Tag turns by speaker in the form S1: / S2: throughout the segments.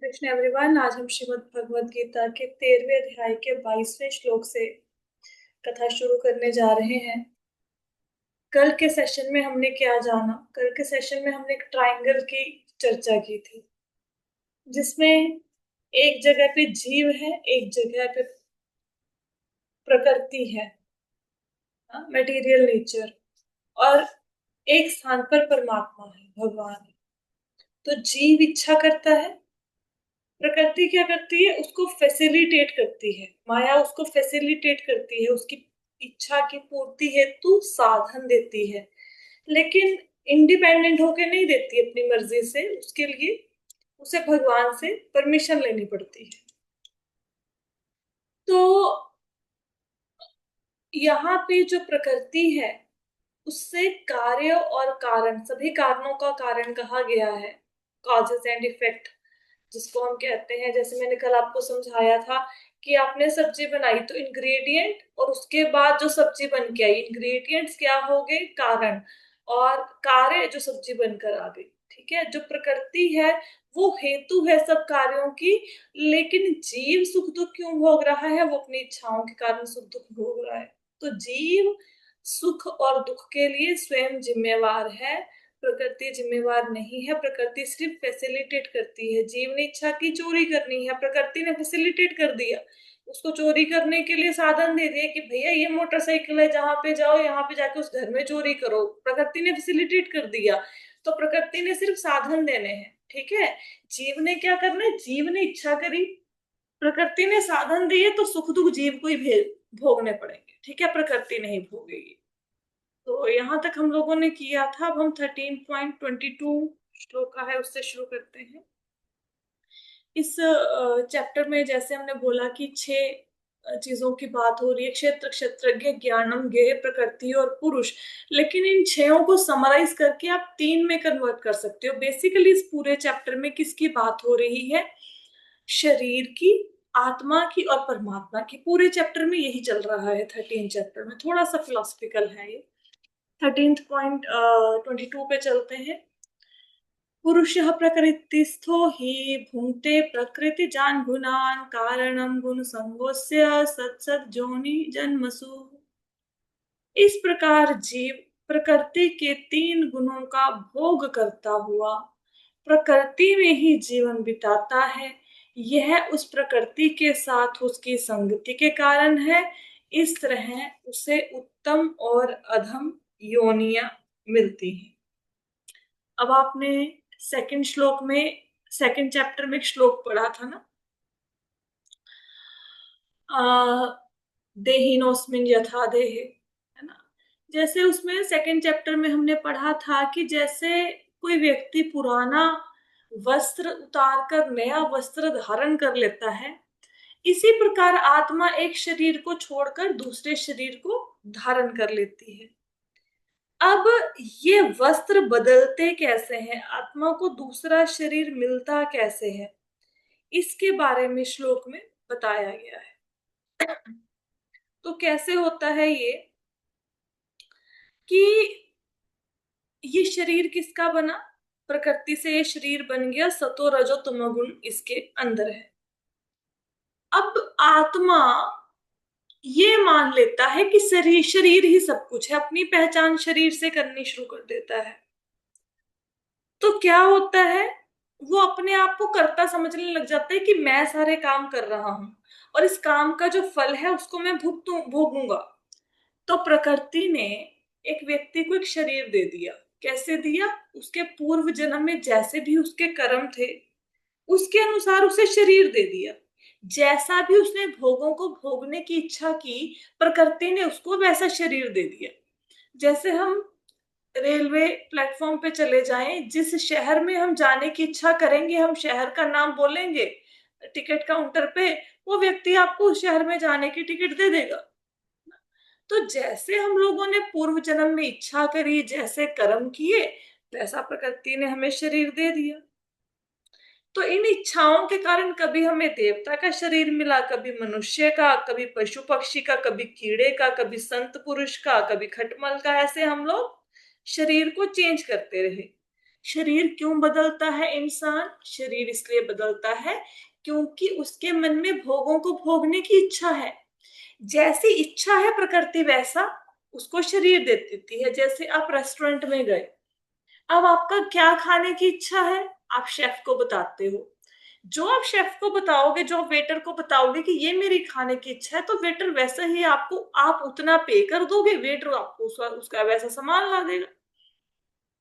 S1: Krishna everyone. आज हम श्रीमद् भगवद गीता के 13वें अध्याय के 22वें श्लोक से कथा शुरू करने जा रहे हैं। कल के सेशन में हमने क्या जाना? कल के सेशन में हमने एक ट्रायंगल की चर्चा की थी, जिसमें एक जगह पे जीव है, एक जगह पे प्रकृति है, मटेरियल नेचर, और एक स्थान पर परमात्मा है, भगवान है। तो जीव इच्छा करता है, प्रकृति क्या करती है? उसको फैसिलिटेट करती है, माया उसको फैसिलिटेट करती है, उसकी इच्छा की पूर्ति हेतु साधन देती है, लेकिन इंडिपेंडेंट होके नहीं देती अपनी मर्जी से। उसके लिए उसे भगवान से परमिशन लेनी पड़ती है। तो यहाँ पे जो प्रकृति है, उससे कार्य और कारण, सभी कारणों का कारण कहा गया है, कॉजेस एंड इफेक्ट जिसको हम कहते हैं। जैसे मैंने कल आपको समझाया था कि आपने सब्जी बनाई तो इंग्रेडिएंट और उसके बाद जो सब्जी बन के आई, इंग्रेडिएंट्स क्या हो गए? कारण, और कार्य जो सब्जी बनकर आ गई। ठीक है, जो प्रकृति है वो हेतु है सब कार्यों की, लेकिन जीव सुख दुख क्यों भोग रहा है? वो अपनी इच्छाओं के कारण सुख दुख भोग रहा है। तो जीव सुख और दुख के लिए स्वयं जिम्मेवार है, प्रकृति जिम्मेवार नहीं है। प्रकृति सिर्फ फैसिलिटेट करती है। जीव ने इच्छा की चोरी करनी है, प्रकृति ने फैसिलिटेट कर दिया, उसको चोरी करने के लिए साधन दे दिए कि भैया ये मोटरसाइकिल है, जहां पे जाओ यहाँ पे जाके उस घर में चोरी करो। प्रकृति ने फैसिलिटेट कर दिया, तो प्रकृति ने सिर्फ साधन देने हैं। ठीक है, जीव ने क्या करना है? जीव ने इच्छा करी, प्रकृति ने साधन दिए, तो सुख दुख जीव को ही भोगने पड़ेंगे। ठीक है, प्रकृति नहीं भोगेगी। तो यहाँ तक हम लोगों ने किया था। अब हम 13.22 श्लोक का है उससे शुरू करते हैं। इस चैप्टर में जैसे हमने बोला कि 6 चीजों की बात हो रही है: क्षेत्र, क्षेत्रज्ञ, ज्ञानम, ज्ञेय, प्रकृति और पुरुष। लेकिन इन 6 को समराइज करके आप 3 में कन्वर्ट कर सकते हो। बेसिकली इस पूरे चैप्टर में किसकी बात हो रही है? शरीर की, आत्मा की और परमात्मा की। पूरे चैप्टर में यही चल रहा है। 13 चैप्टर में थोड़ा सा फिलोसफिकल है ये। 13.22 पे चलते हैं। पुरुषः प्रकृतिस्थो हि भुङ्क्ते प्रकृति जान गुणान कारणम गुण संगोस्य सत्सत जोनि जन्मसु। इस प्रकार जीव प्रकृति के 3 गुणों का भोग करता हुआ प्रकृति में ही जीवन बिताता है। यह उस प्रकृति के साथ उसकी संगति के कारण है। इस तरह उसे उत्तम और अधम योनियां मिलती हैं। अब आपने सेकंड श्लोक में, सेकंड चैप्टर में एक श्लोक पढ़ा था ना, देहिनोस्मिन यथा देहे, है ना? जैसे उसमें सेकंड चैप्टर में हमने पढ़ा था कि जैसे कोई व्यक्ति पुराना वस्त्र उतार कर नया वस्त्र धारण कर लेता है, इसी प्रकार आत्मा एक शरीर को छोड़कर दूसरे शरीर को धारण कर लेती है। अब ये वस्त्र बदलते कैसे हैं? आत्मा को दूसरा शरीर मिलता कैसे है? इसके बारे में श्लोक में बताया गया है। तो कैसे होता है ये कि ये शरीर किसका बना? प्रकृति से ये शरीर बन गया, सतो रजो तमोगुण इसके अंदर है। अब आत्मा ये मान लेता है कि शरीर शरीर ही सब कुछ है, अपनी पहचान शरीर से करनी शुरू कर देता है। तो क्या होता है? वो अपने आप को कर्ता समझने लग जाता है कि मैं सारे काम कर रहा हूं और इस काम का जो फल है उसको मैं भोगूंगा। तो प्रकृति ने एक व्यक्ति को एक शरीर दे दिया। कैसे दिया? उसके पूर्व जन्म में जैसे भी उसके कर्म थे उसके अनुसार उसे शरीर दे दिया। जैसा भी उसने भोगों को भोगने की इच्छा की, प्रकृति ने उसको वैसा शरीर दे दिया। जैसे हम रेलवे प्लेटफॉर्म पे चले जाएं, जिस शहर में हम जाने की इच्छा करेंगे हम शहर का नाम बोलेंगे टिकट काउंटर पे, वो व्यक्ति आपको उस शहर में जाने की टिकट दे देगा। तो जैसे हम लोगों ने पूर्व जन्म में इच्छा करी, जैसे कर्म किए, वैसा प्रकृति ने हमें शरीर दे दिया। तो इन इच्छाओं के कारण कभी हमें देवता का शरीर मिला, कभी मनुष्य का, कभी पशु पक्षी का, कभी कीड़े का, कभी संत पुरुष का, कभी खटमल का। ऐसे हम लोग शरीर को चेंज करते रहे। शरीर क्यों बदलता है इंसान? शरीर इसलिए बदलता है क्योंकि उसके मन में भोगों को भोगने की इच्छा है। जैसी इच्छा है प्रकृति वैसा उसको शरीर दे देती है। जैसे आप रेस्टोरेंट में गए, अब आपका क्या खाने की इच्छा है, आप शेफ को बताते हो। जो आप शेफ को बताओगे, जो आप वेटर को बताओगे कि ये मेरी खाने की इच्छा है, तो वेटर वैसा ही आपको, आप उतना पे कर दोगे, वेटर आपको उसका वैसा सामान ला देगा।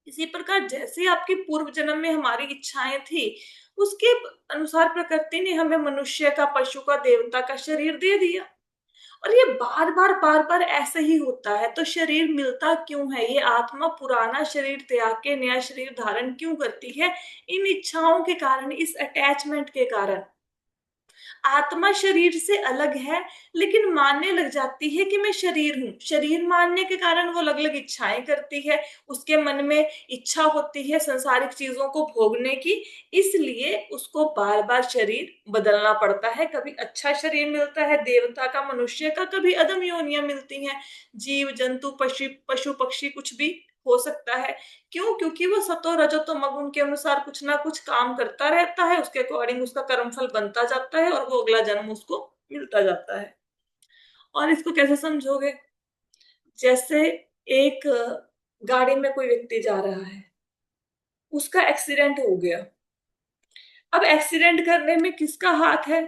S1: इसी प्रकार जैसे आपकी पूर्व जन्म में हमारी इच्छाएं थी, उसके अनुसार प्रकृति ने हमें मनुष्य का, पशु का, देवता का शरीर दे दिया। और ये बार बार ऐसे ही होता है। तो शरीर मिलता क्यों है? ये आत्मा पुराना शरीर त्याग के नया शरीर धारण क्यों करती है? इन इच्छाओं के कारण, इस अटैचमेंट के कारण। आत्मा शरीर से अलग है, लेकिन मानने लग जाती है कि मैं शरीर हूं। शरीर मानने के कारण वो अलग अलग इच्छाएं करती है, उसके मन में इच्छा होती है संसारिक चीजों को भोगने की। इसलिए उसको बार बार शरीर बदलना पड़ता है। कभी अच्छा शरीर मिलता है देवता का, मनुष्य का, कभी अधम योनियां मिलती हैं, जीव जंतु, पशु पशु पक्षी, कुछ भी हो सकता है। क्यों? क्योंकि वो सतो रजो तमो गुण के अनुसार कुछ ना कुछ काम करता रहता है, उसके अकॉर्डिंग उसका कर्मफल बनता जाता है और वो अगला जन्म उसको मिलता जाता है। और इसको कैसे समझोगे? जैसे एक गाड़ी में कोई व्यक्ति जा रहा है, उसका एक्सीडेंट हो गया। अब एक्सीडेंट करने में किसका हाथ है?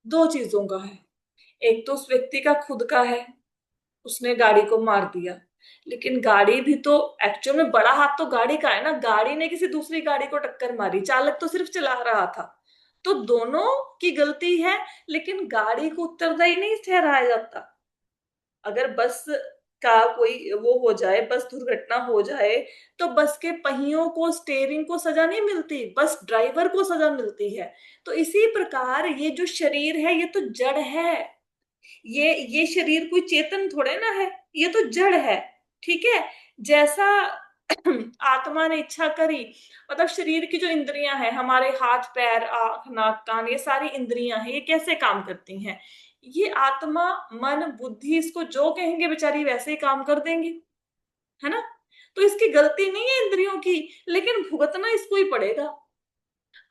S1: दो चीजों का है। एक तो उस व्यक्ति का खुद का है, उसने गाड़ी को मार दिया। लेकिन गाड़ी भी तो, एक्चुअल में बड़ा हाथ तो गाड़ी का है ना, गाड़ी ने किसी दूसरी गाड़ी को टक्कर मारी, चालक तो सिर्फ चला रहा था। तो दोनों की गलती है, लेकिन गाड़ी को उत्तरदायी नहीं ठहराया जाता। अगर बस का कोई वो हो जाए, बस दुर्घटना हो जाए, तो बस के पहियों को, स्टेयरिंग को सजा नहीं मिलती, बस ड्राइवर को सजा मिलती है। तो इसी प्रकार ये जो शरीर है, ये तो जड़ है। ये शरीर कोई चेतन थोड़े ना है, ये तो जड़ है। ठीक है। जैसा आत्मा ने इच्छा करी, मतलब शरीर की जो इंद्रियां हैं, हमारे हाथ पैर आंख नाक कान, ये सारी इंद्रियां हैं, ये कैसे काम करती हैं? ये आत्मा, मन, बुद्धि, इसको जो कहेंगे बेचारी वैसे ही काम कर देंगी, है ना। तो इसकी गलती नहीं है इंद्रियों की, लेकिन भुगतना इसको ही पड़ेगा।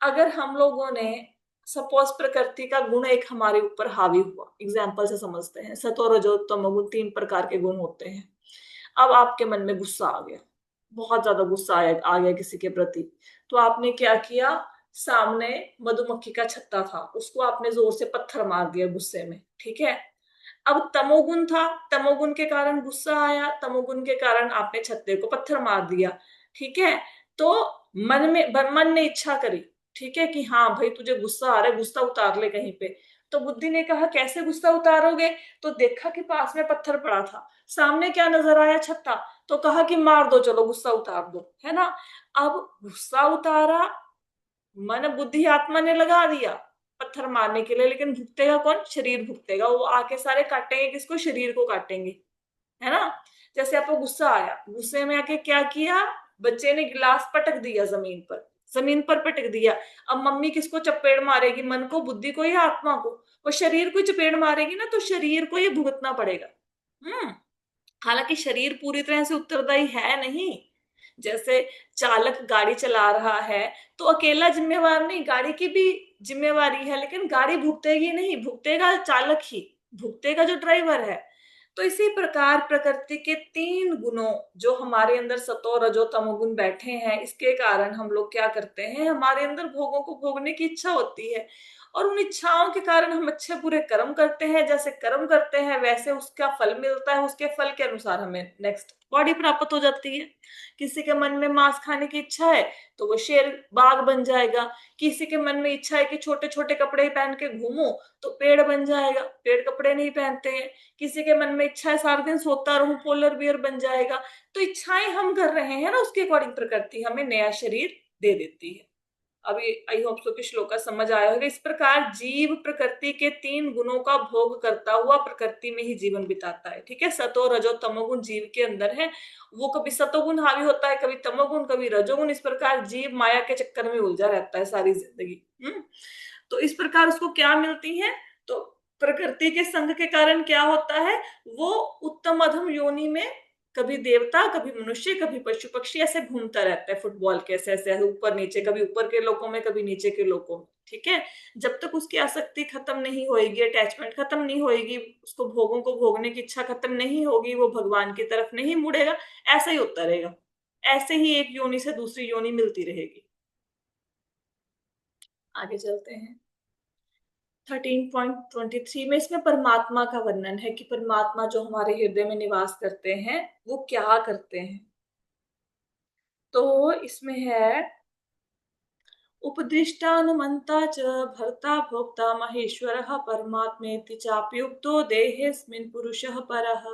S1: अगर हम लोगों ने, सपोज प्रकृति का गुण एक हमारे ऊपर हावी हुआ, एग्जाम्पल से समझते हैं, सतो रजो तमोगुण 3 प्रकार के गुण होते हैं। अब आपके मन में गुस्सा आ गया, बहुत ज्यादा गुस्सा आ गया किसी के प्रति। तो आपने क्या किया? सामने मधुमक्खी का छत्ता था, उसको आपने जोर से पत्थर मार दिया गुस्से में। ठीक है। अब तमोगुण था, तमोगुण के कारण गुस्सा आया, तमोगुण के कारण आपने छत्ते को पत्थर मार दिया। ठीक है। तो मन ने इच्छा करी, ठीक है, कि हाँ भाई तुझे गुस्सा आ रहा है, गुस्सा उतार ले कहीं पे। तो बुद्धि ने कहा कैसे गुस्सा उतारोगे? तो देखा कि पास में पत्थर पड़ा था, सामने क्या नजर आया? छत्ता। तो कहा कि मार दो, चलो गुस्सा उतार दो, है ना। अब गुस्सा उतारा, मन बुद्धि आत्मा ने लगा दिया पत्थर मारने के लिए, लेकिन भुगतेगा कौन? शरीर भुगतेगा। वो आके सारे काटेंगे किसको? शरीर को काटेंगे, है ना। जैसे आपको गुस्सा आया, गुस्से में आके क्या किया? बच्चे ने गिलास पटक दिया जमीन पर, जमीन पर पटक दिया। अब मम्मी किसको चपेड़ मारेगी? मन को, बुद्धि को या आत्मा को? वो शरीर को ही चपेड़ मारेगी ना, तो शरीर को ये भुगतना पड़ेगा। हालांकि शरीर पूरी तरह से उत्तरदायी है नहीं। जैसे चालक गाड़ी चला रहा है, तो अकेला जिम्मेवार नहीं, गाड़ी की भी जिम्मेवारी है, लेकिन गाड़ी भुगतेगी नहीं, भुगतेगा चालक ही, भुगतेगा जो ड्राइवर है। तो इसी प्रकार प्रकृति के 3 गुणों, जो हमारे अंदर सतो रजो तमोगुण बैठे हैं, इसके कारण हम लोग क्या करते हैं? हमारे अंदर भोगों को भोगने की इच्छा होती है, और उन इच्छाओं के कारण हम अच्छे बुरे कर्म करते हैं। जैसे कर्म करते हैं वैसे उसका फल मिलता है, उसके फल के अनुसार हमें नेक्स्ट बॉडी प्राप्त हो जाती है। किसी के मन में मांस खाने की इच्छा है, तो वो शेर बाघ बन जाएगा। किसी के मन में इच्छा है कि छोटे छोटे कपड़े पहन के घूमो, तो पेड़ बन जाएगा, पेड़ कपड़े नहीं पहनते हैं। किसी के मन में इच्छा है सारा दिन सोता रहूं, पोलर बियर बन जाएगा। तो इच्छाएं हम कर रहे हैं ना, उसके अकॉर्डिंग प्रकृति हमें नया शरीर दे देती है। अभी आई होप सो कि श्लोक का समझ आया होगा। इस प्रकार जीव प्रकृति के 3 गुणों का भोग करता हुआ प्रकृति में ही जीवन बिताता है। ठीक है। सतो रजो तमोगुण जीव के अंदर है, वो कभी सतोगुण हावी होता है, कभी तमोगुण, कभी रजोगुण। इस प्रकार जीव माया के चक्कर में उलझा रहता है सारी जिंदगी। तो इस प्रकार उसको क्या मिलती है? तो प्रकृति के संग के कारण क्या होता है? वो उत्तम अधम योनि में कभी देवता, कभी मनुष्य, कभी पशु पक्षी, ऐसे घूमता रहता है फुटबॉल के, ऐसे ऐसे ऊपर नीचे, कभी ऊपर के लोगों में, कभी नीचे के लोगों में। ठीक है, जब तक उसकी आसक्ति खत्म नहीं होगी, अटैचमेंट खत्म नहीं होगी, उसको भोगों को भोगने की इच्छा खत्म नहीं होगी, वो भगवान की तरफ नहीं मुड़ेगा, ऐसा ही होता रहेगा। ऐसे ही एक योनि से दूसरी योनि मिलती रहेगी। आगे चलते हैं। 13.23 में इसमें परमात्मा का वर्णन है कि परमात्मा जो हमारे हृदय में निवास करते हैं वो क्या करते हैं। तो इसमें है, उपदिष्टानुमंता च भर्ता भोक्ता महेश्वरः परमात्मेति चाप्युक्तो देहेऽस्मिन् पुरुषः परः।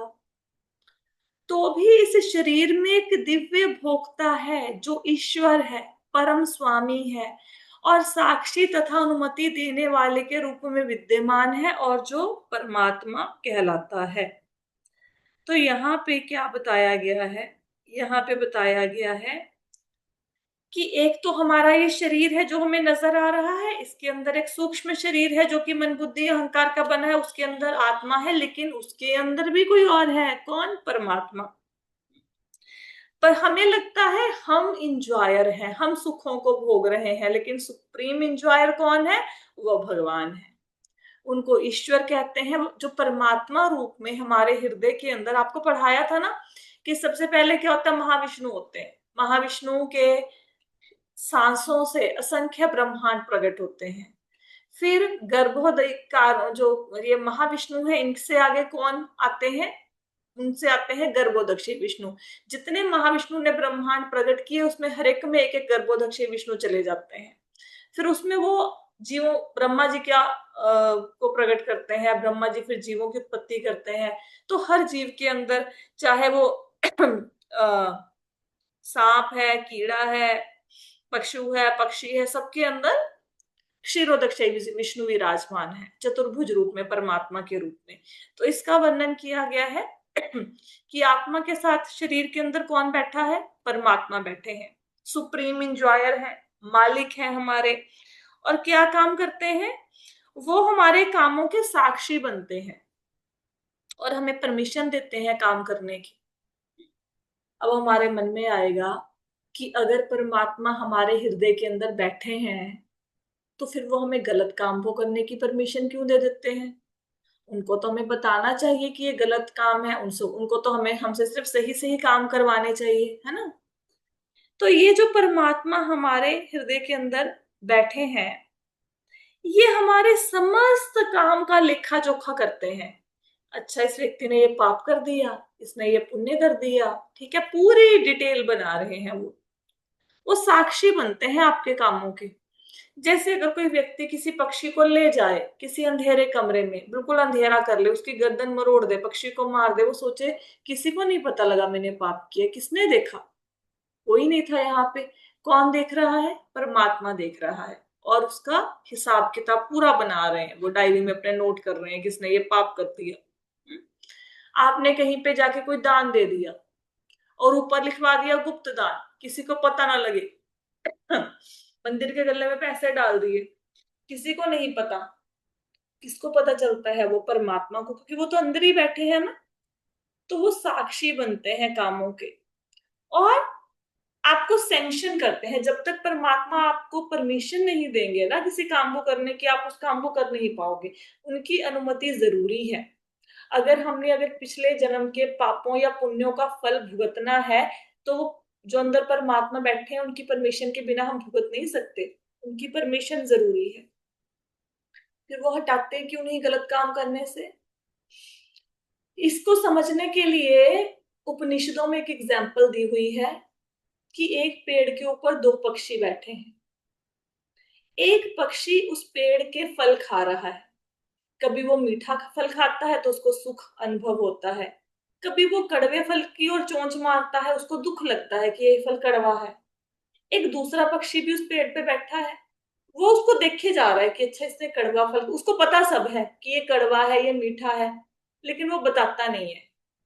S1: तो भी इस शरीर में एक दिव्य भोक्ता है जो ईश्वर है, परम स्वामी है और साक्षी तथा अनुमति देने वाले के रूप में विद्यमान है और जो परमात्मा कहलाता है। तो यहाँ पे क्या बताया गया है, यहाँ पे बताया गया है कि एक तो हमारा ये शरीर है जो हमें नजर आ रहा है, इसके अंदर एक सूक्ष्म शरीर है जो कि मन बुद्धि अहंकार का बना है, उसके अंदर आत्मा है, लेकिन उसके अंदर भी कोई और है। कौन? परमात्मा। पर हमें लगता है हम इंजॉयर हैं, हम सुखों को भोग रहे हैं, लेकिन सुप्रीम इंजॉयर कौन है? वो भगवान है। उनको ईश्वर कहते हैं, जो परमात्मा रूप में हमारे हृदय के अंदर, आपको पढ़ाया था ना कि सबसे पहले क्या होता है, महाविष्णु होते हैं। महाविष्णु के सांसों से असंख्य ब्रह्मांड प्रकट होते हैं। फिर गर्भोदय का जो ये महाविष्णु है, इनसे आगे कौन आते हैं? उनसे आते हैं गर्भोदक्षी विष्णु। जितने महाविष्णु ने ब्रह्मांड प्रकट किए उसमें हर एक में एक एक गर्भोदक्षी विष्णु चले जाते हैं। फिर उसमें वो जीवों, ब्रह्मा जी क्या को प्रकट करते हैं, ब्रह्मा जी फिर जीवों की उत्पत्ति करते हैं। तो हर जीव के अंदर, चाहे वो सांप है, कीड़ा है, पशु है, पक्षी है, सबके अंदर क्षीरोदक्षी विष्णु विराजमान है, चतुर्भुज रूप में, परमात्मा के रूप में। तो इसका वर्णन किया गया है कि आत्मा के साथ शरीर के अंदर कौन बैठा है? परमात्मा बैठे हैं, सुप्रीम इंजॉयर है, मालिक है हमारे। और क्या काम करते हैं? वो हमारे कामों के साक्षी बनते हैं और हमें परमिशन देते हैं काम करने की। अब हमारे मन में आएगा कि अगर परमात्मा हमारे हृदय के अंदर बैठे हैं तो फिर वो हमें गलत काम को करने की परमिशन क्यों दे देते हैं? उनको तो हमें बताना चाहिए कि ये गलत काम है, उनसे, उनको तो हमें हमसे सिर्फ सही सही काम करवाने चाहिए, है ना? तो ये जो परमात्मा हमारे हृदय के अंदर बैठे हैं, ये हमारे समस्त काम का लेखा जोखा करते हैं। अच्छा, इस व्यक्ति ने ये पाप कर दिया, इसने ये पुण्य कर दिया, ठीक है, पूरी डिटेल बना रहे हैं वो साक्षी बनते हैं आपके कामों के। जैसे अगर कोई व्यक्ति किसी पक्षी को ले जाए किसी अंधेरे कमरे में, बिल्कुल अंधेरा कर ले, उसकी गर्दन मरोड़ दे, पक्षी को मार दे, वो सोचे किसी को नहीं पता लगा मैंने पाप किया, किसने देखा? कोई नहीं था यहाँ पे। कौन देख रहा है? परमात्मा देख रहा है और उसका हिसाब किताब पूरा बना रहे हैं, वो डायरी में अपने नोट कर रहे हैं किसने ये पाप कर दिया। आपने कहीं पे जाके कोई दान दे दिया और ऊपर लिखवा दिया गुप्त दान, किसी को पता ना लगे। मंदिर के गले में पैसे डाल दिए, किसी को नहीं पता। किसको पता चलता है? वो परमात्मा को, क्योंकि वो तो अंदर ही बैठे हैं ना। तो वो साक्षी बनते हैं कामों के और आपको सैंक्शन करते हैं। जब तक परमात्मा आपको परमिशन नहीं देंगे ना किसी काम को करने की, आप उस काम को कर नहीं पाओगे। उनकी अनुमति जरूरी है। अगर पिछले जन्म के पापों या पुण्यों का फल भुगतना है तो जो अंदर परमात्मा बैठे हैं उनकी परमिशन के बिना हम भुगत नहीं सकते। उनकी परमिशन जरूरी है। फिर वो हटाते क्यों नहीं गलत काम करने से? इसको समझने के लिए उपनिषदों में एक एग्जाम्पल दी हुई है कि एक पेड़ के ऊपर दो पक्षी बैठे हैं। एक पक्षी उस पेड़ के फल खा रहा है। कभी वो मीठा फल खाता है तो उसको सुख अनुभव होता है, कभी वो कड़वे फल की ओर चोंच मारता है, उसको दुख लगता है कि ये फल कड़वा है। एक दूसरा पक्षी भी उस पेड़ पे बैठा है, वो उसको देखे जा रहा है कि अच्छा इसने कड़वा फल, उसको पता सब है कि ये कड़वा है, ये मीठा है, लेकिन वो बताता नहीं है।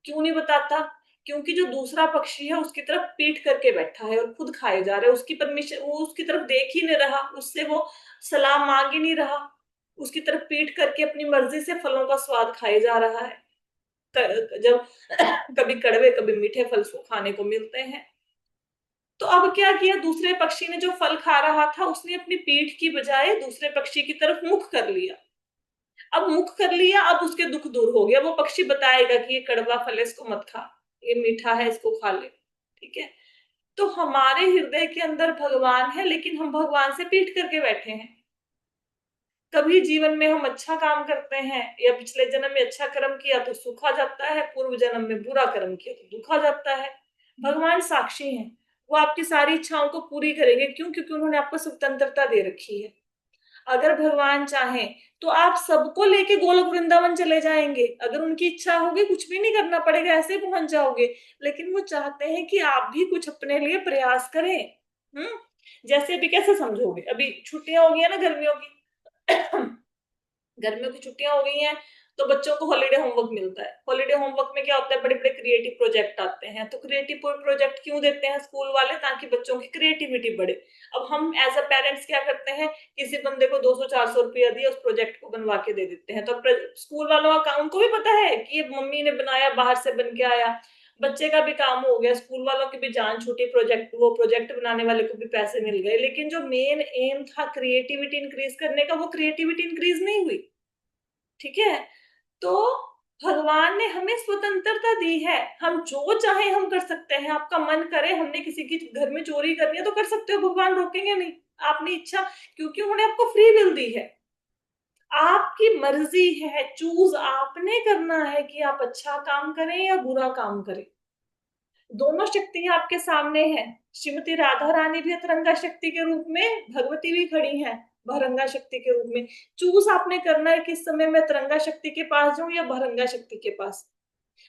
S1: क्यों नहीं बताता? क्योंकि जो दूसरा पक्षी है उसकी तरफ पीठ करके बैठा है और खुद खाए जा रहा है। उसकी परमिशन, वो उसकी तरफ देख ही नहीं रहा, उससे वो सलाह मांग ही नहीं रहा, उसकी तरफ पीठ करके अपनी मर्जी से फलों का स्वाद खाए जा रहा है। जब कभी कड़वे कभी मीठे फल खाने को मिलते हैं। तो अब क्या किया, दूसरे पक्षी ने जो फल खा रहा था उसने अपनी पीठ की बजाय दूसरे पक्षी की तरफ मुख कर लिया। अब मुख कर लिया, अब उसके दुख दूर हो गया। वो पक्षी बताएगा कि ये कड़वा फल है, इसको मत खा, ये मीठा है, इसको खा ले। ठीक है। तो हमारे हृदय के अंदर भगवान है, लेकिन हम भगवान से पीठ करके बैठे हैं। कभी जीवन में हम अच्छा काम करते हैं या पिछले जन्म में अच्छा कर्म किया तो सुख आ जाता है, पूर्व जन्म में बुरा कर्म किया तो दुख आ जाता है। भगवान साक्षी हैं, वो आपकी सारी इच्छाओं को पूरी करेंगे। क्यों? क्योंकि उन्होंने आपको स्वतंत्रता दे रखी है। अगर भगवान चाहें तो आप सबको लेके गोलोक वृंदावन चले जाएंगे। अगर उनकी इच्छा होगी कुछ भी नहीं करना पड़ेगा, ऐसे ही पहुंच जाओगे। लेकिन वो चाहते हैं कि आप भी कुछ अपने लिए प्रयास करें। जैसे अभी कैसे समझोगे, अभी छुट्टियां हो गई है ना गर्मियों की। गर्मियों की छुट्टियां हो गई हैं तो बच्चों को हॉलीडे होमवर्क मिलता है। हॉलीडे होमवर्क में क्या होता है, बड़े बड़े क्रिएटिव प्रोजेक्ट आते हैं। तो क्रिएटिव प्रोजेक्ट क्यों देते हैं स्कूल वाले? ताकि बच्चों की क्रिएटिविटी बढ़े। अब हम एज अ पेरेंट्स क्या करते हैं, किसी बंदे को 200-400 रुपया दिया, उस प्रोजेक्ट को बनवा के दे देते हैं। तो स्कूल वालों का उनको भी पता है कि ये मम्मी ने बनाया, बाहर से बन के आया। बच्चे का भी काम हो गया, स्कूल वालों की भी जान छूटी, प्रोजेक्ट वो प्रोजेक्ट बनाने वाले को भी पैसे मिल गए। लेकिन जो मेन एम था क्रिएटिविटी इंक्रीज करने का, वो क्रिएटिविटी इंक्रीज नहीं हुई। ठीक है। तो भगवान ने हमें स्वतंत्रता दी है, हम जो चाहे हम कर सकते हैं। आपका मन करे हमने किसी की घर में चोरी करनी है तो कर सकते हो, भगवान रोकेंगे नहीं। आपने इच्छा, क्योंकि उन्होंने आपको फ्री विल दी है। आपकी मर्जी है, चूज आपने करना है कि आप अच्छा काम करें या बुरा काम करें। दोनों शक्तियां आपके सामने हैं। श्रीमती राधा रानी भी अतरंगा शक्ति के रूप में, भगवती भी खड़ी है बहरंगा शक्ति के रूप में। चूज आपने करना है किस समय मैं तिरंगा शक्ति के पास जाऊं या बहरंगा शक्ति के पास।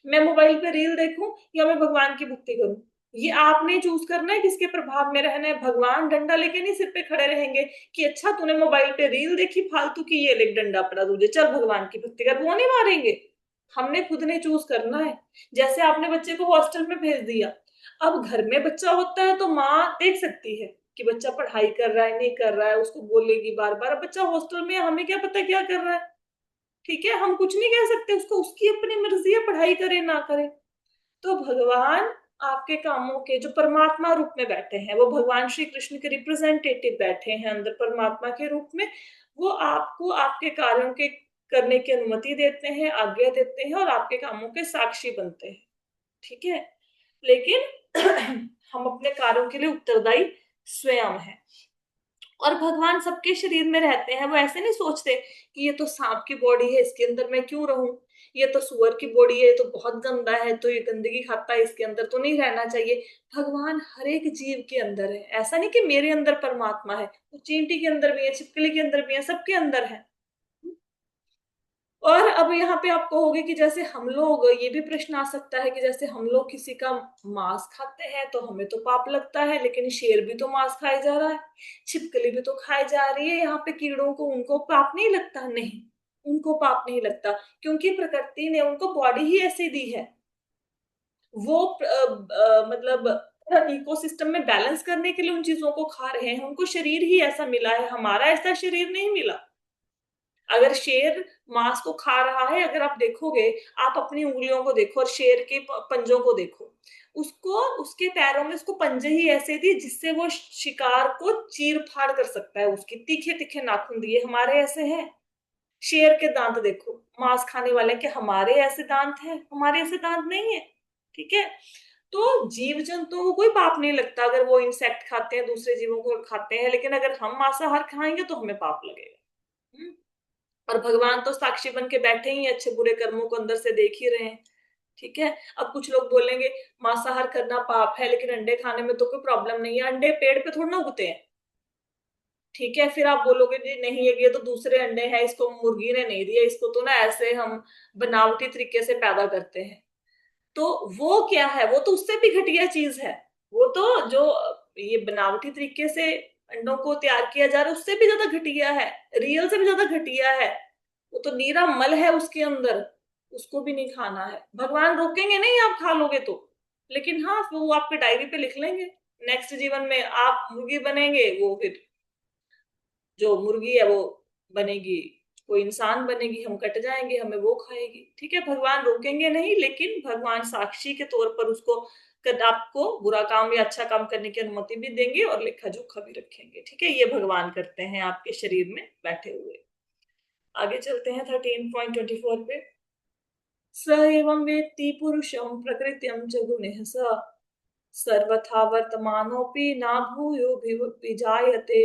S1: मैं मोबाइल पे रील देखूं या मैं भगवान की भक्ति करूं। ये आपने चूज करना है किसके प्रभाव में रहना है। भगवान डंडा लेके नहीं सिर पे खड़े रहेंगे कि अच्छा तूने मोबाइल पे रील देखी फालतू की, ये लेक डंडा पड़ा तुझे, चल भगवान की भक्ति कर। वो नहीं मारेंगे। हमने खुद ने चूज करना है। जैसे आपने बच्चे को हॉस्टल में भेज दिया, अब घर में बच्चा होता है तो माँ देख सकती है कि बच्चा पढ़ाई कर रहा है नहीं कर रहा है, उसको बोलेगी बार बार। अब बच्चा हॉस्टल में, हमें क्या पता क्या कर रहा है। ठीक है, हम कुछ नहीं कह सकते उसको, उसकी अपनी मर्जी है, पढ़ाई करे ना करे। तो भगवान आपके कामों के, जो परमात्मा रूप में बैठे हैं, वो भगवान श्री कृष्ण के रिप्रेजेंटेटिव बैठे हैं अंदर परमात्मा के रूप में। वो आपको आपके कार्यों के करने की अनुमति देते हैं, आज्ञा देते हैं और आपके कामों के साक्षी बनते हैं। ठीक है। लेकिन हम अपने कार्यों के लिए उत्तरदायी स्वयं है। और भगवान सबके शरीर में रहते हैं। वो ऐसे नहीं सोचते कि ये तो सांप की बॉडी है, इसके अंदर मैं क्यों रहूं। ये तो सुअर की बॉडी है, ये तो बहुत गंदा है, तो ये गंदगी खाता है, इसके अंदर तो नहीं रहना चाहिए। भगवान हर एक जीव के अंदर है। ऐसा नहीं कि मेरे अंदर परमात्मा है, वो चींटी के अंदर भी है, छिपकली के अंदर भी है, सबके अंदर है। और अब यहाँ पे आप कहोगे कि जैसे हम लोग, ये भी प्रश्न आ सकता है कि जैसे हम लोग किसी का मांस खाते हैं तो हमें तो पाप लगता है, लेकिन शेर भी तो मांस खाया जा रहा है, छिपकली भी तो खाई जा रही है, यहाँ पे कीड़ों को, उनको पाप नहीं लगता? नहीं, उनको पाप नहीं लगता, क्योंकि प्रकृति ने उनको बॉडी ही ऐसी दी है। वो मतलब इकोसिस्टम में बैलेंस करने के लिए उन चीजों को खा रहे हैं। उनको शरीर ही ऐसा मिला है, हमारा ऐसा शरीर नहीं मिला। अगर शेर मांस को खा रहा है, अगर आप देखोगे, आप अपनी उंगलियों को देखो और शेर के पंजों को देखो, उसको, उसके पैरों में उसको पंजे ही ऐसे दिए जिससे वो शिकार को चीर फाड़ कर सकता है। उसके तीखे तीखे नाखून दिए, हमारे ऐसे हैं। शेर के दांत देखो, मांस खाने वाले के, हमारे ऐसे दांत हैं? हमारे ऐसे दांत नहीं है। ठीक है। तो जीव जंतुओं को कोई पाप नहीं लगता अगर वो इंसेक्ट खाते हैं, दूसरे जीवों को खाते हैं। लेकिन अगर हम मांसाहार खाएंगे तो हमें पाप लगेगा। और भगवान तो साक्षी बन के बैठे ही अच्छे बुरे कर्मों को अंदर से देख ही रहे हैं। ठीक है। अब कुछ लोग बोलेंगे मांसाहार करना पाप है, लेकिन अंडे खाने में तो कोई प्रॉब्लम नहीं है, अंडे पेड़ पे थोड़ा ना उगते हैं। ठीक है। फिर आप बोलोगे जी नहीं, ये तो दूसरे अंडे हैं, इसको मुर्गी ने नहीं दिया, इसको तो ना ऐसे हम बनावटी तरीके से पैदा करते हैं। तो वो क्या है, वो तो उससे भी घटिया चीज है। वो तो जो ये बनावटी तरीके से अंडों को तैयार किया जा रहा है उससे भी ज्यादा घटिया है, रियल से भी ज्यादा घटिया है। वो तो नीरा मल है उसके अंदर, उसको भी नहीं खाना है। भगवान रोकेंगे नहीं आप खा लोगे तो। लेकिन हाँ, वो आपके डायरी पे लिख लेंगे, नेक्स्ट जीवन में आप मुर्गी बनेंगे, वो फिर जो मुर्गी है वो बनेगी कोई इंसान बनेगी, हम कट जाएंगे, हमें वो खाएगी। ठीक है, भगवान रोकेंगे नहीं, लेकिन भगवान साक्षी के तौर पर उसको आपको बुरा काम या अच्छा काम करने की अनुमति भी देंगे और लेखा जोखा भी रखेंगे। ठीक है, ये भगवान करते हैं आपके शरीर में बैठे हुए। आगे चलते हैं 13.24 पे। स एवं वेत्ति पुरुषं प्रकृतिं च गुणैः स सर्वथा वर्तमानोपि न भूयो विजायते।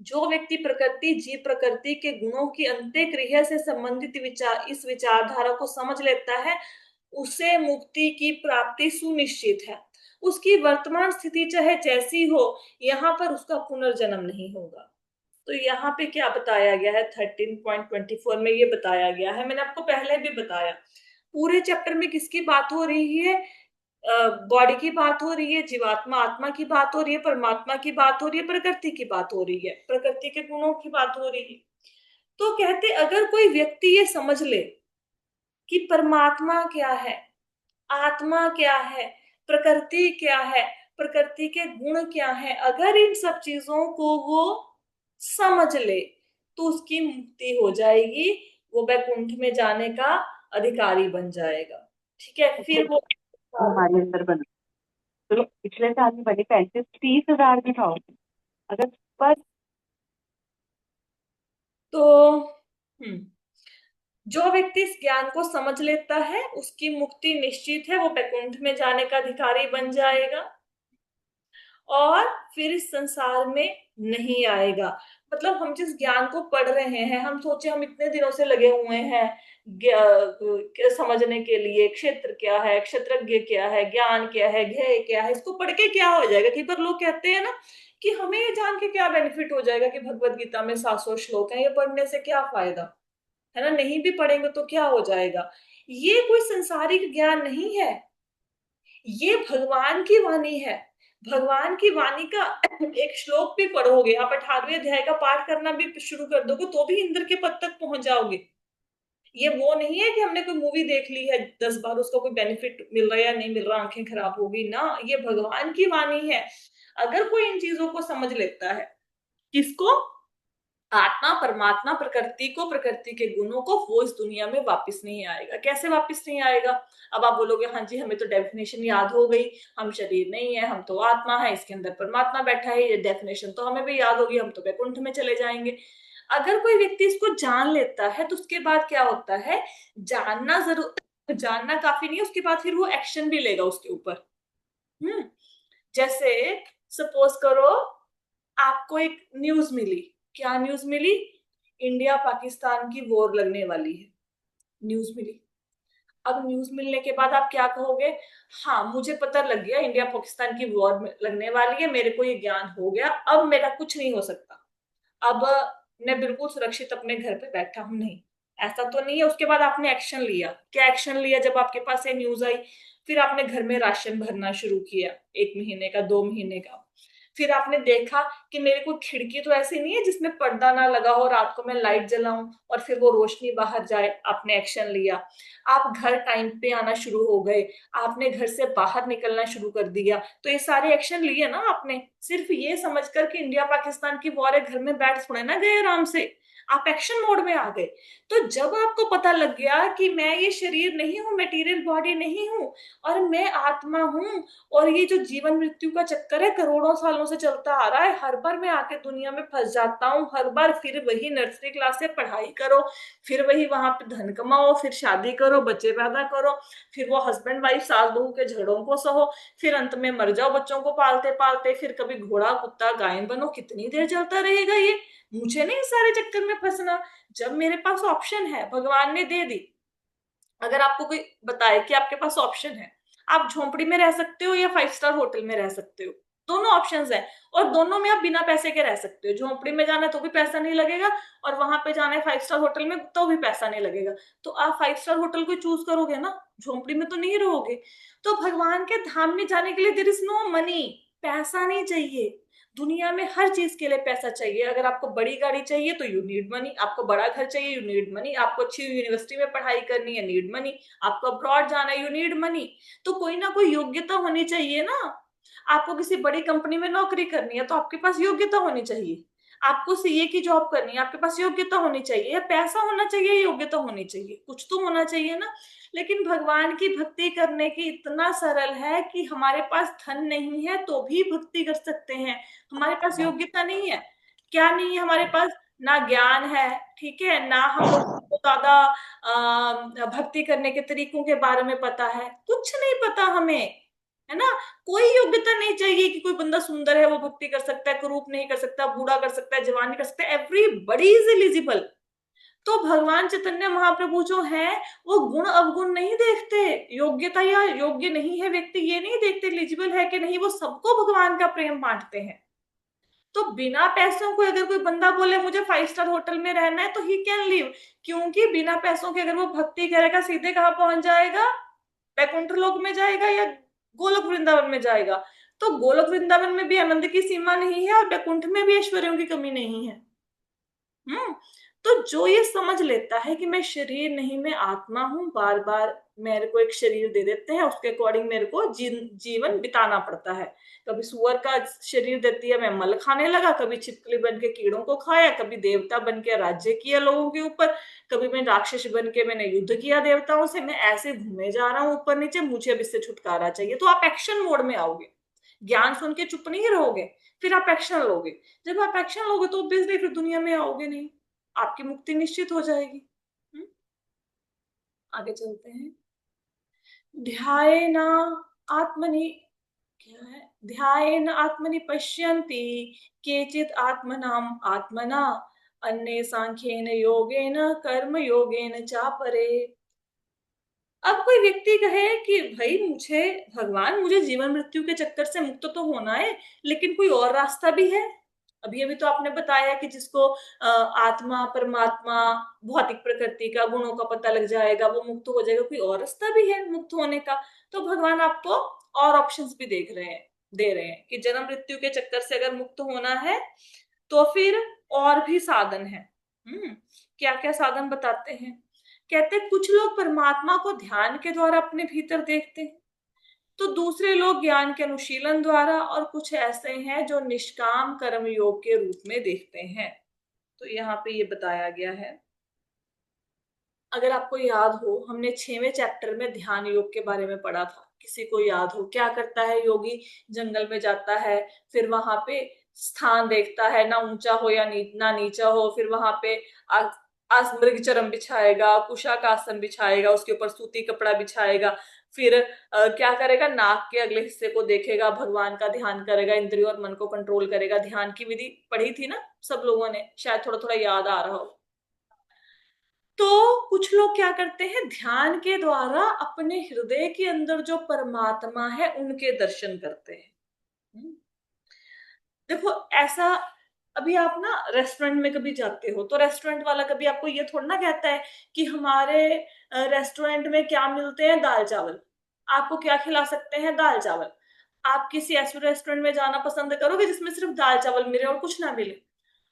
S1: जो व्यक्ति प्रकृति जीव प्रकृति के गुणों की अंत्यक्रिया से संबंधित विचार इस विचारधारा को समझ लेता है, उसे मुक्ति की प्राप्ति सुनिश्चित है। उसकी वर्तमान स्थिति चाहे जैसी हो, यहाँ पर उसका पुनर्जन्म नहीं होगा। तो यहाँ पे क्या बताया गया है 13.24 में? ये बताया गया है, मैंने आपको पहले भी बताया, पूरे चैप्टर में किसकी बात हो रही है? बॉडी की बात हो रही है, जीवात्मा आत्मा की बात हो रही है, परमात्मा की बात हो रही है, प्रकृति की बात हो रही है, प्रकृति के गुणों की बात हो रही है। तो कहते अगर कोई व्यक्ति ये समझ ले कि परमात्मा क्या है, आत्मा क्या है, प्रकृति क्या है, प्रकृति के गुण क्या है, अगर इन सब चीजों को वो समझ ले तो उसकी मुक्ति हो जाएगी, वो वैकुंठ में जाने का अधिकारी बन जाएगा। ठीक है, फिर वो
S2: हमारे अंदर बना। चलो पिछले साल में बने 35-30 हजार भी था अगर पर।
S1: तो जो व्यक्ति इस ज्ञान को समझ लेता है उसकी मुक्ति निश्चित है, वो वैकुंठ में जाने का अधिकारी बन जाएगा और फिर इस संसार में नहीं आएगा। मतलब हम जिस ज्ञान को पढ़ रहे हैं, हम सोचे हम इतने दिनों से लगे हुए हैं समझने के लिए, क्षेत्र क्या है, क्षेत्रज्ञ क्या है, ज्ञान क्या है, ज्ञेय क्या है, इसको पढ़ के क्या हो जाएगा। कई बार लोग कहते हैं ना कि हमें ये जान के क्या बेनिफिट हो जाएगा कि भगवत गीता में 700 श्लोक है, ये पढ़ने से क्या फायदा है ना, नहीं भी पढ़ेंगे तो क्या हो जाएगा। ये कोई संसारिक ज्ञान नहीं है, ये भगवान की वाणी है। भगवान की वाणी का एक श्लोक भी पढ़ोगे, आप 18वें अध्याय का पाठ करना भी शुरू कर दोगे तो भी इंद्र के पद तक पहुंच जाओगे। ये वो नहीं है कि हमने कोई मूवी देख ली है 10 बार, उसका कोई बेनिफिट मिल रहा है या नहीं मिल रहा, आंखें खराब होगी ना, ये भगवान की वाणी है। अगर कोई इन चीजों को समझ लेता है, किसको? आत्मा परमात्मा प्रकृति को, प्रकृति के गुणों को, वो इस दुनिया में वापस नहीं आएगा। कैसे वापस नहीं आएगा? अब आप बोलोगे हाँ जी हमें तो डेफिनेशन याद हो गई, हम शरीर नहीं है, हम तो आत्मा है, इसके अंदर परमात्मा बैठा है, ये डेफिनेशन तो हमें भी याद होगी, हम तो वैकुंठ में चले जाएंगे। अगर कोई व्यक्ति इसको जान लेता है तो उसके बाद क्या होता है, जानना जरूर, जानना काफी नहीं है, उसके बाद फिर वो एक्शन भी लेगा उसके ऊपर। जैसे सपोज करो आपको एक न्यूज मिली, क्या न्यूज मिली? इंडिया पाकिस्तान की वॉर लगने वाली है, न्यूज मिली। अब न्यूज मिलने के बाद आप क्या कहोगे? हाँ मुझे पता लग गया इंडिया पाकिस्तान की वॉर लगने वाली है, मेरे को ये ज्ञान हो गया, अब मेरा कुछ नहीं हो सकता, अब मैं बिल्कुल सुरक्षित अपने घर पे बैठा हूं। नहीं, ऐसा तो नहीं है। उसके बाद आपने एक्शन लिया, क्या एक्शन लिया? जब आपके पास ये न्यूज आई, फिर आपने घर में राशन भरना शुरू किया, 1 महीने का, 2 महीने का। फिर आपने देखा कि मेरे को खिड़की तो ऐसी नहीं है जिसमें पर्दा ना लगा हो, रात को मैं लाइट जलाऊं और फिर वो रोशनी बाहर जाए, आपने एक्शन लिया। आप घर टाइम पे आना शुरू हो गए, आपने घर से बाहर निकलना शुरू कर दिया। तो ये सारे एक्शन लिए ना आपने, सिर्फ ये समझकर कि इंडिया पाकिस्तान की वॉर है, घर में बैठ थोड़े ना गए आराम से, आप एक्शन मोड में आ गए। तो जब आपको पता लग गया कि मैं ये शरीर नहीं हूं, मटेरियल बॉडी नहीं हूं, और मैं आत्मा हूं, और ये जो जीवन मृत्यु का चक्कर है करोड़ों सालों से चलता आ रहा है, हर बार मैं आके दुनिया में फंस जाता हूँ, हर बार फिर वही नर्सरी क्लास से पढ़ाई करो, फिर वही वहां पे धन कमाओ, फिर शादी करो, बच्चे पैदा करो, फिर वो हस्बैंड वाइफ सास बहू के झगड़ों को सहो, फिर अंत में मर जाओ बच्चों को पालते पालते, फिर कभी घोड़ा कुत्ता गाय बनो, कितनी देर चलता रहेगा ये? मुझे नहीं सारे चक्कर में फंसना। जब मेरे पास ऑप्शन है, भगवान ने दे दी, अगर आपको कोई बताए कि आपके पास ऑप्शन है, आप झोंपड़ी में रह सकते हो या 5 स्टार होटल में रह सकते हो, दोनों ऑप्शंस है, और दोनों में आप बिना पैसे के रह सकते हो। झोंपड़ी में जाना है तो भी पैसा नहीं लगेगा, और वहां पे जाना है 5 स्टार होटल में तो भी पैसा नहीं लगेगा। तो आप 5 स्टार होटल को चूज करोगे ना, झोंपड़ी में तो नहीं रहोगे। तो भगवान के धाम में जाने के लिए देयर इज नो मनी, पैसा नहीं चाहिए। दुनिया में हर चीज के लिए पैसा चाहिए। अगर आपको बड़ी गाड़ी चाहिए तो यू नीड मनी, आपको बड़ा घर चाहिए यू नीड मनी, आपको अच्छी यूनिवर्सिटी में पढ़ाई करनी है नीड मनी, आपको अब्रॉड जाना है यू नीड मनी। तो कोई ना कोई योग्यता होनी चाहिए ना। आपको किसी बड़ी कंपनी में नौकरी करनी है तो आपके पास योग्यता होनी चाहिए। आपको सीए की जॉब करनी है, आपके पास योग्यता होनी चाहिए, या पैसा होना चाहिए, या योग्यता होनी चाहिए, कुछ तो होना चाहिए ना। लेकिन भगवान की भक्ति करने की इतना सरल है कि हमारे पास धन नहीं है तो भी भक्ति कर सकते हैं। हमारे पास योग्यता नहीं है, क्या नहीं है हमारे पास, ना ज्ञान है, ठीक है, ना हम लोग को ज्यादा भक्ति करने के तरीकों के बारे में पता है, कुछ नहीं पता हमें, है ना। कोई योग्यता नहीं चाहिए कि कोई बंदा सुंदर है वो भक्ति कर सकता है, कुरूप नहीं कर सकता, बूढ़ा कर सकता है, जवान नहीं कर सकता, एवरीबडी इज एलिजिबल। तो भगवान चैतन्य महाप्रभु जो है वो गुण अवगुण नहीं देखते, योग्यता या योग्य नहीं है व्यक्ति ये नहीं देखते, एलिजिबल है कि नहीं, वो सबको भगवान का प्रेम बांटते हैं। तो बिना पैसों को अगर कोई बंदा बोले मुझे 5 स्टार होटल में रहना है तो ही कैन लिव, क्योंकि बिना पैसों के अगर वो भक्ति करेगा सीधे कहाँ पहुंच जाएगा, वैकुंठ लोक में जाएगा या गोलोक वृंदावन में जाएगा। तो गोलोक वृंदावन में भी आनंद की सीमा नहीं है और वैकुंठ में भी ऐश्वर्यों की कमी नहीं है। तो जो ये समझ लेता है कि मैं शरीर नहीं मैं आत्मा हूं, बार बार मेरे को एक शरीर दे देते हैं, उसके अकॉर्डिंग मेरे को जीवन बिताना पड़ता है। कभी सुअर का शरीर देती है, मैं मल खाने लगा, कभी छिपकली बन के कीड़ों को खाया, कभी देवता बन के राज्य किया लोगों के ऊपर, कभी मैं राक्षस बन के मैंने युद्ध किया देवताओं से, मैं ऐसे घूमे जा रहा हूँ ऊपर नीचे, मुझे अब इससे छुटकारा चाहिए। तो आप एक्शन मोड में आओगे, ज्ञान सुन के चुप नहीं रहोगे, फिर आप एक्शन लोगे। जब आप एक्शन लोगे तो ऑब्वियसली फिर दुनिया में आओगे नहीं, आपकी मुक्ति निश्चित हो जाएगी। आगे चलते हैं। ध्यायेन आत्मनि, क्या है, ध्यायेन आत्मनि पश्यन्ति केचित् आत्मनाम आत्मना, अन्ये सांख्येन योगेन कर्म योगेन चापरे। अब कोई व्यक्ति कहे कि भाई मुझे, भगवान मुझे जीवन मृत्यु के चक्कर से मुक्त तो होना है, लेकिन कोई और रास्ता भी है। अभी अभी तो आपने बताया कि जिसको आत्मा परमात्मा भौतिक प्रकृति का गुणों का पता लग जाएगा वो मुक्त हो जाएगा, कोई और रास्ता भी है मुक्त होने का। तो भगवान आपको और ऑप्शंस भी देख रहे हैं, दे रहे हैं कि जन्म मृत्यु के चक्कर से अगर मुक्त होना है तो फिर और भी साधन है। क्या क्या साधन बताते हैं। कहते कुछ लोग परमात्मा को ध्यान के द्वारा अपने भीतर देखते हैं, तो दूसरे लोग ज्ञान के अनुशीलन द्वारा, और कुछ ऐसे हैं जो निष्काम कर्म योग के रूप में देखते हैं। तो यहाँ पे ये बताया गया है। अगर आपको याद हो हमने 6वें चैप्टर में ध्यान योग के बारे में पढ़ा था, किसी को याद हो, क्या करता है योगी, जंगल में जाता है, फिर वहां पे स्थान देखता है, ना ऊंचा हो या ना नीचा हो, फिर वहां पे मृग चरम बिछाएगा, कुशाक आसन बिछाएगा, उसके ऊपर सूती कपड़ा बिछाएगा, फिर क्या करेगा, नाक के अगले हिस्से को देखेगा, भगवान का ध्यान करेगा, इंद्रियों और मन को कंट्रोल करेगा। ध्यान की विधि पढ़ी थी ना सब लोगों ने, शायद थोड़ा थोड़ा याद आ रहा हो। तो कुछ लोग क्या करते हैं, ध्यान के द्वारा अपने हृदय के अंदर जो परमात्मा है उनके दर्शन करते हैं। हम्म। देखो ऐसा, अभी आप ना रेस्टोरेंट में कभी जाते हो तो रेस्टोरेंट वाला कभी आपको ये थोड़ा ना कहता है कि हमारे रेस्टोरेंट में क्या मिलते हैं, दाल चावल, आपको क्या खिला सकते हैं, दाल चावल। आप किसी ऐसे रेस्टोरेंट में जाना पसंद करोगे जिसमें सिर्फ दाल चावल मिले और कुछ ना मिले?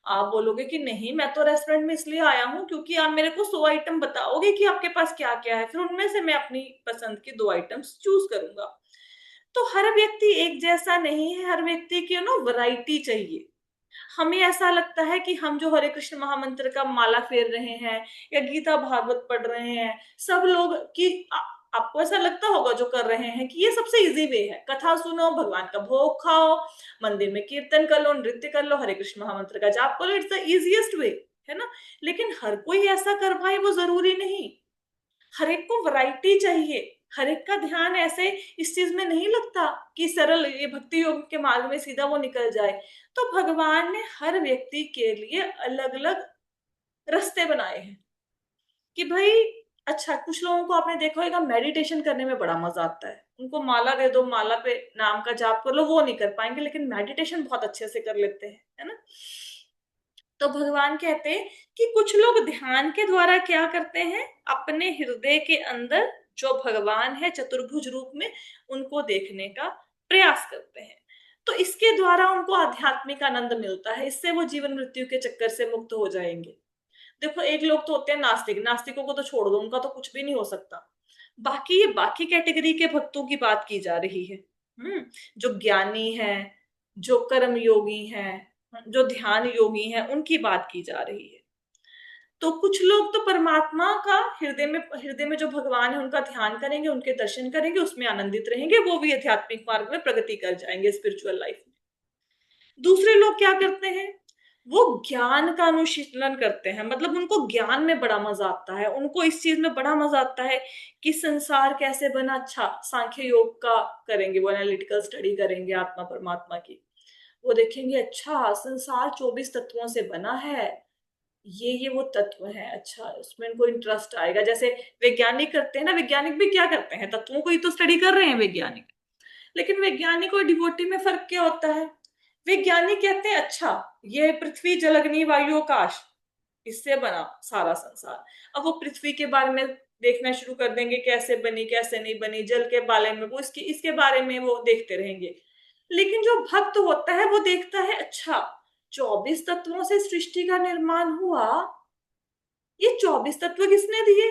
S1: आप बोलोगे कि नहीं, मैं तो रेस्टोरेंट में इसलिए आया हूँ क्योंकि आप मेरे को 100 आइटम बताओगे कि आपके पास क्या क्या है, फिर उनमें से मैं अपनी पसंद की 2 आइटम्स चूज करूंगा। तो हर व्यक्ति एक जैसा नहीं है, हर व्यक्ति की ना वैरायटी चाहिए। हमें ऐसा लगता है कि हम जो हरे कृष्ण महामंत्र का माला फेर रहे हैं या गीता भागवत पढ़ रहे हैं, सब लोग की आपको ऐसा लगता होगा जो कर रहे हैं कि ये सबसे इजी वे है, कथा सुनो, भगवान का भोग खाओ, मंदिर में कीर्तन कर लो, नृत्य कर लो, हरे कृष्ण महामंत्र का जाप करो, इट्स द इजिएस्ट वे, है ना। लेकिन हर कोई ऐसा कर पाए वो जरूरी नहीं, हर एक को वैरायटी चाहिए। हर एक का ध्यान ऐसे इस चीज में नहीं लगता कि सरल ये भक्ति योग के मार्ग में सीधा वो निकल जाए। तो भगवान ने हर व्यक्ति के लिए अलग अलग रास्ते बनाए हैं कि भाई, अच्छा कुछ लोगों को आपने देखा होगा मेडिटेशन करने में बड़ा मजा आता है, उनको माला दे दो, माला पे नाम का जाप कर लो, वो नहीं कर पाएंगे, लेकिन मेडिटेशन बहुत अच्छे से कर लेते हैं, है ना। तो भगवान कहते हैं कि कुछ लोग ध्यान के द्वारा क्या करते हैं, अपने हृदय के अंदर जो भगवान है चतुर्भुज रूप में उनको देखने का प्रयास करते हैं। तो इसके द्वारा उनको आध्यात्मिक आनंद मिलता है, इससे वो जीवन मृत्यु के चक्कर से मुक्त हो जाएंगे। देखो एक लोग तो होते हैं नास्तिक, नास्तिकों को तो छोड़ दो, उनका तो कुछ भी नहीं हो सकता। बाकी ये बाकी कैटेगरी के भक्तों की बात की जा रही है। जो ज्ञानी है, जो कर्म योगी है, जो ध्यान योगी हैं उनकी बात की जा रही है। तो कुछ लोग तो परमात्मा का हृदय में जो भगवान है उनका ध्यान करेंगे, उनके दर्शन करेंगे, उसमें आनंदित रहेंगे, वो भी आध्यात्मिक मार्ग में प्रगति कर जाएंगे स्पिरिचुअल लाइफ में। दूसरे लोग क्या करते हैं, वो ज्ञान का अनुशीलन करते हैं, मतलब उनको ज्ञान में बड़ा मजा आता है, उनको इस चीज में बड़ा मजा आता है कि संसार कैसे बना। अच्छा, सांख्य योग का करेंगे, वो एनालिटिकल स्टडी करेंगे आत्मा परमात्मा की। वो देखेंगे अच्छा संसार 24 तत्वों से बना है, ये वो तत्व है, अच्छा उसमें इनको इंटरेस्ट आएगा। जैसे वैज्ञानिक करते हैं ना, वैज्ञानिक भी क्या करते हैं, तत्वों को ही तो स्टडी कर रहे हैं वैज्ञानिक। लेकिन वैज्ञानिक और डिवोटी में फर्क क्या होता है, वैज्ञानिक कहते हैं अच्छा ये पृथ्वी जल अग्नि वायु आकाश इससे बना सारा संसार। अब वो पृथ्वी के बारे में देखना शुरू कर देंगे, कैसे बनी कैसे नहीं बनी, जल के बारे में वो इसके बारे में वो देखते रहेंगे। लेकिन जो भक्त होता है वो देखता है अच्छा 24 तत्वों से सृष्टि का निर्माण हुआ, ये 24 तत्व किसने दिए,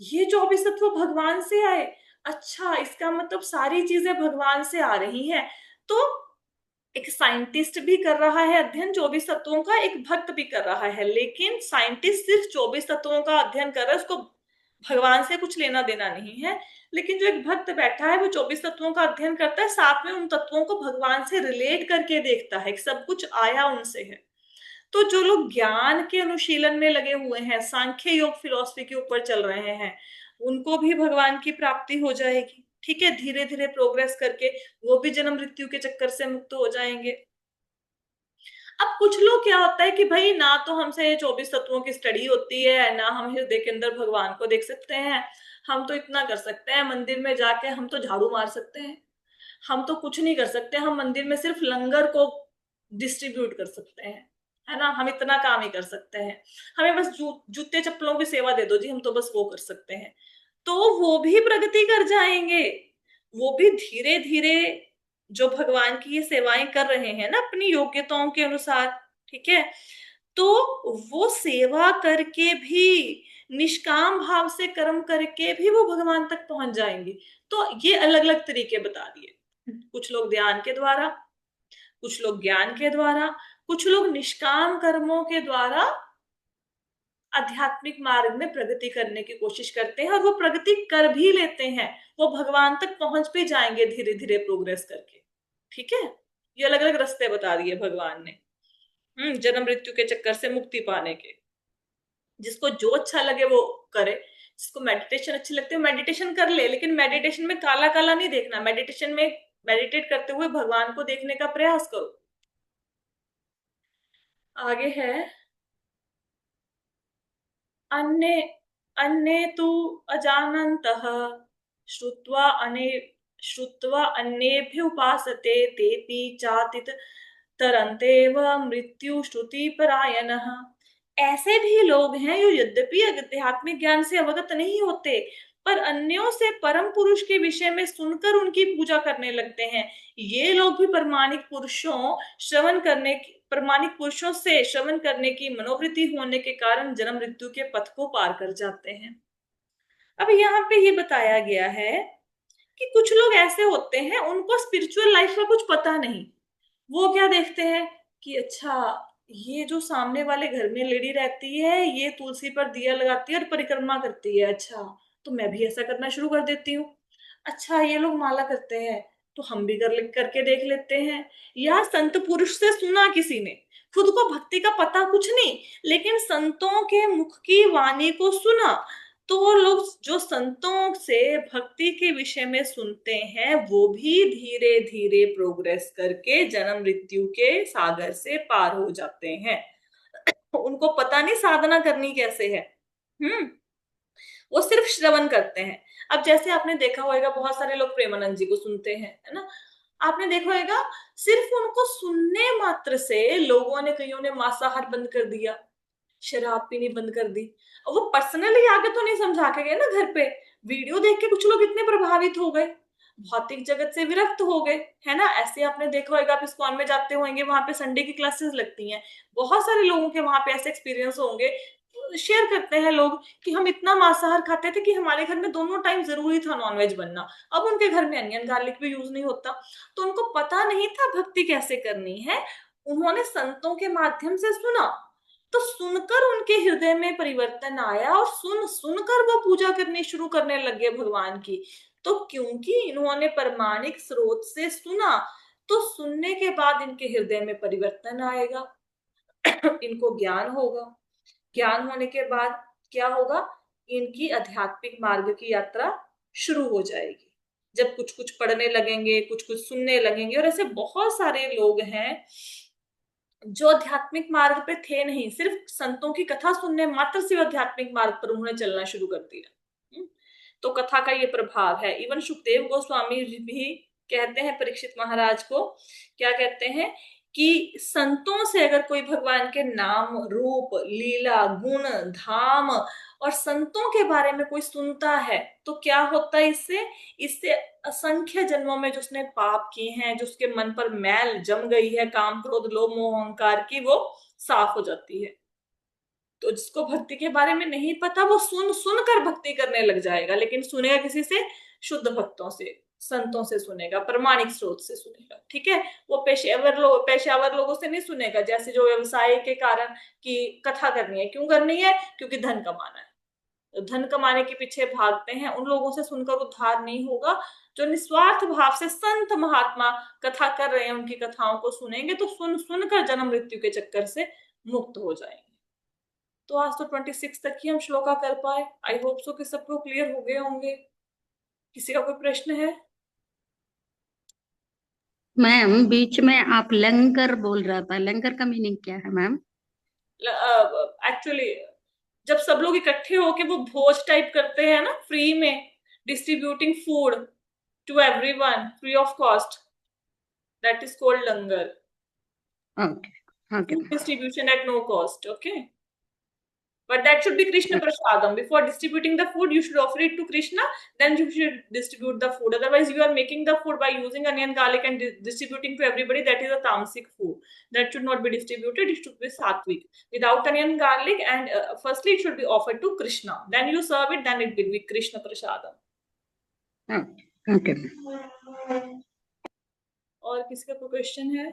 S1: ये 24 तत्व भगवान से आए। अच्छा इसका मतलब सारी चीजें भगवान से आ रही हैं। तो एक साइंटिस्ट भी कर रहा है अध्ययन 24 तत्वों का, एक भक्त भी कर रहा है। लेकिन साइंटिस्ट सिर्फ 24 तत्वों का अध्ययन कर रहा है, उसको भगवान से कुछ लेना देना नहीं है। लेकिन जो एक भक्त बैठा है वो 24 तत्वों का अध्ययन करता है, साथ में उन तत्वों को भगवान से रिलेट करके देखता है कि सब कुछ आया उनसे है। तो जो लोग ज्ञान के अनुशीलन में लगे हुए हैं, सांख्य योग फिलॉसफी के ऊपर चल रहे हैं, उनको भी भगवान की प्राप्ति हो जाएगी। ठीक है, धीरे धीरे प्रोग्रेस करके वो भी जन्म मृत्यु के चक्कर से मुक्त हो जाएंगे। अब कुछ लोग क्या होता है कि भाई ना तो हमसे 24 तत्वों की स्टडी होती है, ना हम हृदय के अंदर भगवान को देख सकते हैं। हम तो इतना कर सकते हैं, मंदिर में जाके हम तो झाड़ू मार सकते हैं, हम तो कुछ नहीं कर सकते, हम मंदिर में सिर्फ लंगर को डिस्ट्रीब्यूट कर सकते हैं, है ना, हम इतना काम ही कर सकते हैं। हमें बस जूते चप्पलों की सेवा दे दो जी, हम तो बस वो कर सकते हैं। तो वो भी प्रगति कर जाएंगे, वो भी धीरे धीरे जो भगवान की ये सेवाएं कर रहे हैं ना अपनी योग्यताओं के अनुसार, ठीक है, तो वो सेवा करके भी, निष्काम भाव से कर्म करके भी वो भगवान तक पहुंच जाएंगे। तो ये अलग अलग तरीके बता दिए, कुछ लोग ध्यान के द्वारा, कुछ लोग ज्ञान के द्वारा, कुछ लोग निष्काम कर्मों के द्वारा आध्यात्मिक मार्ग में प्रगति करने की कोशिश करते हैं, और वो प्रगति कर भी लेते हैं, वो भगवान तक पहुंच भी जाएंगे धीरे धीरे प्रोग्रेस करके। ठीक है, ये अलग अलग रास्ते बता दिए भगवान ने जन्म मृत्यु के चक्कर से मुक्ति पाने के। जिसको जो अच्छा लगे वो करे, जिसको मेडिटेशन अच्छी लगती है मेडिटेशन कर ले, लेकिन मेडिटेशन में काला काला नहीं देखना, मेडिटेशन में मेडिटेट करते हुए भगवान को देखने का प्रयास करो। आगे है अन्य अन्ये तु अजानन्तः श्रुत्वा अने श्रुत्वा अन्येभ्य उपासते तेपि चातित तरन्तेव मृत्यु श्रुति परायणः। ऐसे भी लोग हैं जो यद्यपि आध्यात्मिक ज्ञान से अवगत नहीं होते, पर अन्यों से परम पुरुष के विषय में सुनकर उनकी पूजा करने लगते हैं। ये लोग भी प्रमाणिक पुरुषों से श्रवण करने की मनोवृत्ति होने के कारण जन्म मृत्यु के पथ को पार कर जाते हैं। अब यहाँ पे ये बताया गया है कि कुछ लोग ऐसे होते हैं उनको स्पिरिचुअल लाइफ का कुछ पता नहीं। वो क्या देखते हैं कि अच्छा ये जो सामने वाले घर में लेडी रहती है ये तुलसी पर दिया लगाती है और परिक्रमा करती है, अच्छा तो मैं भी ऐसा करना शुरू कर देती हूँ। अच्छा ये लोग माला करते हैं तो हम भी करके देख लेते हैं। या संत पुरुष से सुना किसी ने, खुद को भक्ति का पता कुछ नहीं, लेकिन संतों के मुख की वाणी को सुना, तो लोग जो संतों से भक्ति के विषय में सुनते हैं वो भी धीरे धीरे प्रोग्रेस करके जन्म मृत्यु के सागर से पार हो जाते हैं। उनको पता नहीं साधना करनी कैसे है, हम्म, वो सिर्फ श्रवण करते हैं। अब जैसे आपने देखा होगा बहुत सारे लोग प्रेमानंद जी को सुनते हैं, है ना, आपने देखा होगा सिर्फ उनको सुनने मात्र से लोगों ने, कईयों ने मांसाहार बंद कर दिया, शराब पीनी बंद कर दी। और वो पर्सनली आके तो नहीं समझा के गए ना, घर पे वीडियो देख के कुछ लोग इतने प्रभावित हो गए, भौतिक जगत से विरक्त हो गए, है ना। ऐसे आपने देखा होगा, आप इस्कॉन में जाते होंगे, वहां पे संडे की क्लासेस लगती हैं, बहुत सारे लोगों के वहां पे ऐसे एक्सपीरियंस होंगे, शेयर करते हैं लोग कि हम इतना मांसाहार खाते थे कि हमारे घर में दोनों टाइम जरूरी था नॉनवेज बनना, अब उनके घर में अनियन गार्लिक भी यूज नहीं होता। तो उनको पता नहीं था भक्ति कैसे करनी है, उन्होंने संतों के माध्यम से सुना, तो सुनकर उनके हृदय में परिवर्तन आया और सुन सुनकर वो पूजा करनी शुरू करने लगे भगवान की। तो क्योंकि इन्होंने प्रमाणिक स्रोत से सुना, तो सुनने के बाद इनके हृदय में परिवर्तन आएगा, इनको ज्ञान होगा। ज्ञान होने के बाद क्या होगा, इनकी आध्यात्मिक मार्ग की यात्रा शुरू हो जाएगी। जब कुछ कुछ पढ़ने लगेंगे, कुछ कुछ सुनने लगेंगे, और ऐसे बहुत सारे लोग हैं जो आध्यात्मिक मार्ग पे थे नहीं, सिर्फ संतों की कथा सुनने मात्र से आध्यात्मिक मार्ग पर उन्होंने चलना शुरू कर दिया। तो कथा का ये प्रभाव है। इवन सुखदेव गोस्वामी जी भी कहते हैं परीक्षित महाराज को, क्या कहते हैं कि संतों से अगर कोई भगवान के नाम, रूप, लीला, गुण, धाम और संतों के बारे में कोई सुनता है, तो क्या होता है इससे, इससे असंख्य जन्मों में जो उसने पाप किए हैं, जो उसके मन पर मैल जम गई है, काम, क्रोध, लोभ, मोह, अहंकार की, वो साफ हो जाती है। तो जिसको भक्ति के बारे में नहीं पता, वो सुन सुनकर भक्ति करने लग जाएगा, लेकिन सुनेगा किसी से, शुद्ध भक्तों से, संतों से सुनेगा, प्रमाणिक स्रोत से सुनेगा। ठीक है, वो पेशेवर लोगों से नहीं सुनेगा, जैसे जो व्यवसाय के कारण की कथा करनी है, क्यों करनी है, क्योंकि धन कमाना है, तो धन कमाने के पीछे भागते हैं, उन लोगों से सुनकर उद्धार नहीं होगा। जो निस्वार्थ भाव से संत महात्मा कथा कर रहे हैं, उनकी कथाओं को सुनेंगे, तो सुन सुनकर जन्म मृत्यु के चक्कर से मुक्त हो जाएंगे। तो आज तो 26 तक ही हम श्लोका कर पाए। आई होप सो कि सबको क्लियर हो गए होंगे। किसी का कोई प्रश्न है?
S3: मैम बीच में आप लंगर बोल रहा था, लंगर का मीनिंग क्या है मैम?
S1: एक्चुअली जब सब लोग इकट्ठे होके वो भोज टाइप करते हैं ना, फ्री में, distributing food to everyone free of cost, that is called langar.
S3: Okay okay
S1: Food distribution at no cost, okay? But that should be Krishna Prasadam. Before distributing the food, you should offer it to Krishna, then you should distribute the food. Otherwise, you are making the food by using onion, garlic, and distributing to everybody. That is a tamasic food. That should not be distributed. It should be sattvic. Without onion, garlic, and firstly, it should be offered to Krishna. Then you serve it, then it will be Krishna Prasadam.
S3: Okay.
S1: और किसी का कोई question है?